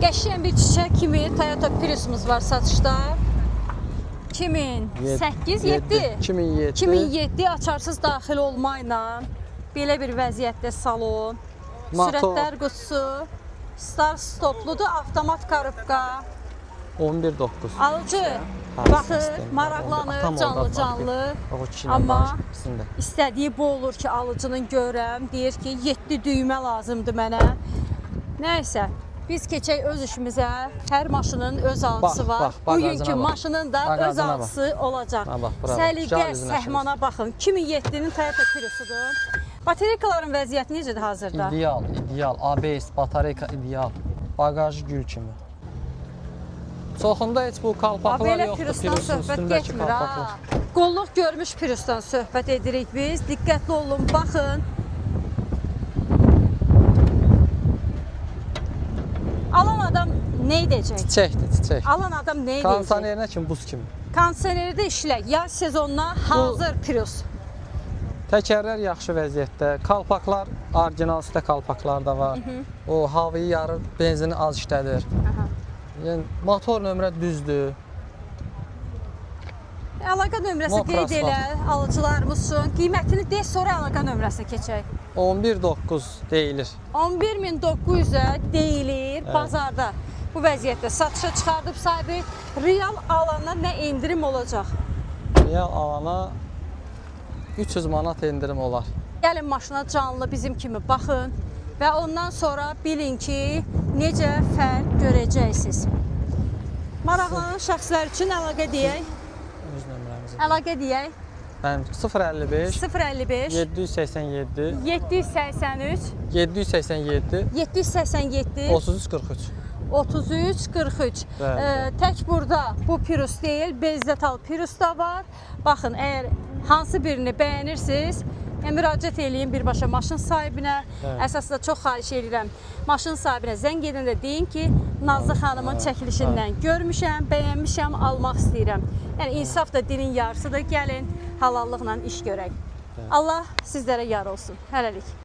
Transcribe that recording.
Qəşəng bir çiçək kimi Toyota Prius'umuz var satışda. 2008, 7. 2007 açarsız daxil olmayla belə bir vəziyyətdə salon. Sürətlər qutusu, start stopludur, avtomat korobka. 11.9. Alıcı baxır, maraqlanır, canlı. Amma istədiyi bu olur ki, alıcının görəm, deyir ki, 7 düymə lazımdır mənə. Nəysə, biz keçək öz işimizə. Hər maşının öz alıcısı var. Bugünkü maşının da öz alıcısı olacaq. Səliqə, səhmana baxın. 2007-nin Toyota Prius'udur. Batareykaların vəziyyəti necədir hazırda? İdeal. ABS, batareyka ideal. Bagajı gül kimi. Çoxunda heç bu kalpaklar yoxdur. Prius'dan söhbət getmir ha. Qolluq görmüş Prius'dan söhbət edirik biz. Diqqətli olun, baxın. Alan adam nə edəcək? Çiçək. Alan adam nə edəcək? Kondisionerinə kimi, buz kimi. Kondisionerdə işlək. Yaz sezonuna hazır Prius. Təkərlər yaxşı vəziyyətdə. Kalpaklar, orijinal sitə kalpaklar da var. O havayı yarır, benzini az işlədir. Yəni, motor nömrə düzdür. Əlaqə nömrəsi qeyd elə, alıcılarımız üçün. Qiymətini deyə sonra əlaqə nömrəsinə keçək. 11.9 deyilir. 11.900-ə deyilir bazarda. Bu vəziyyətdə satışa çıxardıb sahibi. Real alana nə endirim olacaq? Real alana 300 manat endirim olar. Gəlin maşına canlı bizim kimi baxın və ondan sonra bilin ki, necə fərq görəcəksiniz. Maraqlanan şəxslər üçün əlaqə deyək. Öz nömrəmizi. Əlaqə deyək. Mənim 055 055 787 783 787 787 3343. 33-43. Tək burada bu Prius deyil, Bezdetal Prius da var. Baxın, əgər hansı birini bəyənirsiniz, müraciət eləyin birbaşa maşın sahibinə. Əsasında çox xahiş edirəm. Maşın sahibinə zəng edəndə deyin ki, Nazlı xanımın çəkilişindən görmüşəm, bəyənmişəm, almaq istəyirəm. Yəni, insaf da dilin yarısıdır. Gəlin, halallıqla iş görək. Allah sizlərə yar olsun. Hələlik.